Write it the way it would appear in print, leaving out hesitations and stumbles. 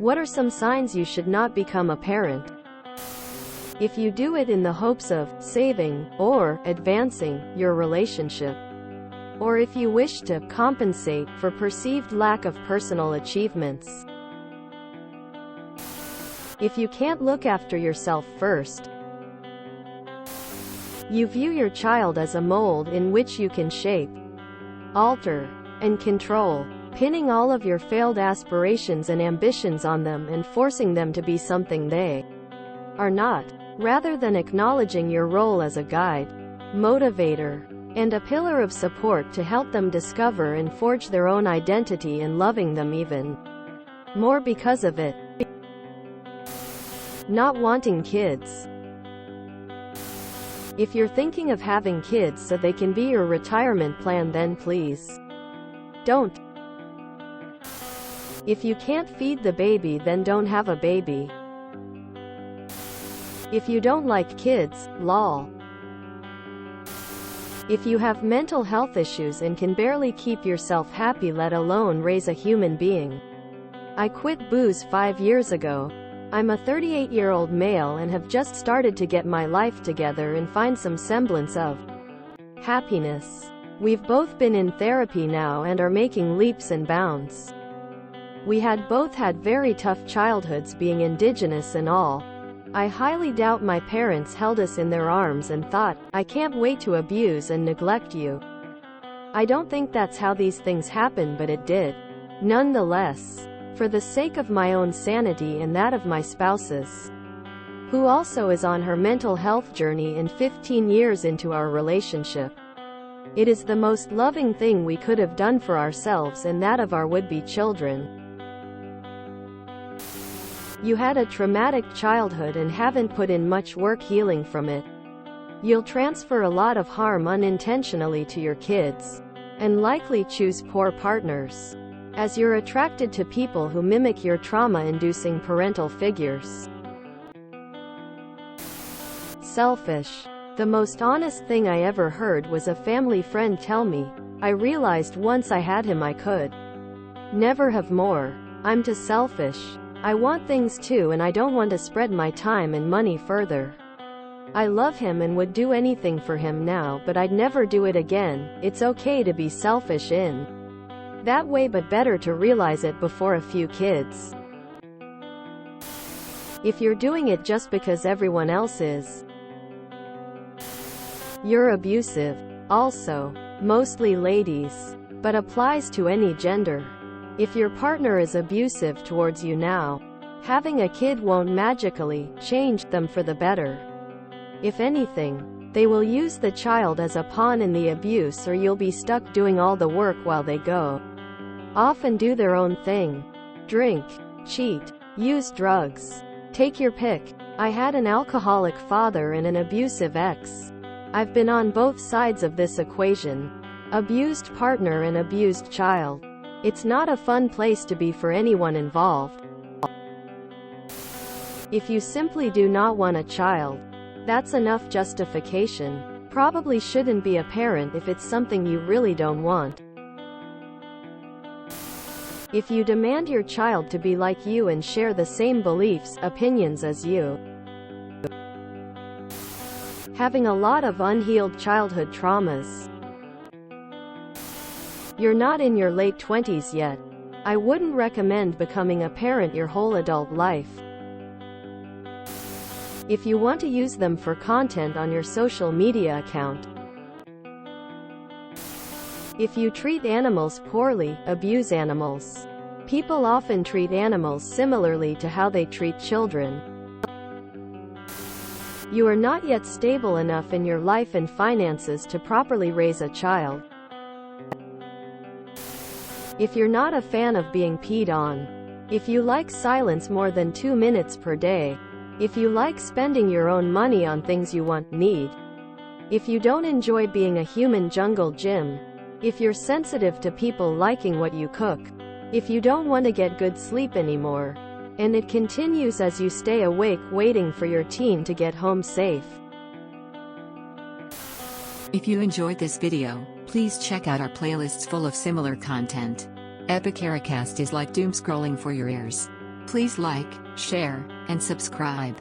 What are some signs you should not become a parent? If you do it in the hopes of saving or advancing your relationship, or if you wish to compensate for perceived lack of personal achievements. If you can't look after yourself first, you view your child as a mold in which you can shape, alter, and control, pinning all of your failed aspirations and ambitions on them and forcing them to be something they are not, rather than acknowledging your role as a guide, motivator, and a pillar of support to help them discover and forge their own identity and loving them even more because of it. Not wanting kids. If you're thinking of having kids so they can be your retirement plan, then please don't. If you can't feed the baby, then don't have a baby. If you don't like kids, lol. If you have mental health issues and can barely keep yourself happy, let alone raise a human being. I quit booze 5 years ago. I'm a 38-year-old male and have just started to get my life together and find some semblance of happiness. We've both been in therapy now and are making leaps and bounds. We had both had very tough childhoods, being indigenous and all. I highly doubt my parents held us in their arms and thought, I can't wait to abuse and neglect you. I don't think that's how these things happen, but it did. Nonetheless, for the sake of my own sanity and that of my spouse's, who also is on her mental health journey and 15 years into our relationship, it is the most loving thing we could have done for ourselves and that of our would-be children. You had a traumatic childhood and haven't put in much work healing from it. You'll transfer a lot of harm unintentionally to your kids, and likely choose poor partners, as you're attracted to people who mimic your trauma-inducing parental figures. Selfish. The most honest thing I ever heard was a family friend tell me, I realized once I had him I could never have more. I'm too selfish. I want things too, and I don't want to spread my time and money further. I love him and would do anything for him now, but I'd never do it again. It's okay to be selfish in that way, but better to realize it before a few kids. If you're doing it just because everyone else is, you're abusive. Also, mostly ladies, but applies to any gender. If your partner is abusive towards you now, having a kid won't magically change them for the better. If anything, they will use the child as a pawn in the abuse, or you'll be stuck doing all the work while they go off and do their own thing. Drink, cheat, use drugs. Take your pick. I had an alcoholic father and an abusive ex. I've been on both sides of this equation. Abused partner and abused child. It's not a fun place to be for anyone involved. If you simply do not want a child, that's enough justification. Probably shouldn't be a parent if it's something you really don't want. If you demand your child to be like you and share the same beliefs, opinions as you, having a lot of unhealed childhood traumas, you're not in your late 20s yet, I wouldn't recommend becoming a parent your whole adult life. If you want to use them for content on your social media account, if you treat animals poorly, abuse animals. People often treat animals similarly to how they treat children. You are not yet stable enough in your life and finances to properly raise a child. If you're not a fan of being peed on, if you like silence more than 2 minutes per day, if you like spending your own money on things you want, need, if you don't enjoy being a human jungle gym, if you're sensitive to people liking what you cook, if you don't want to get good sleep anymore, and it continues as you stay awake waiting for your teen to get home safe. If you enjoyed this video, please check out our playlists full of similar content. Epicaricast is like doom scrolling for your ears. Please like, share, and subscribe.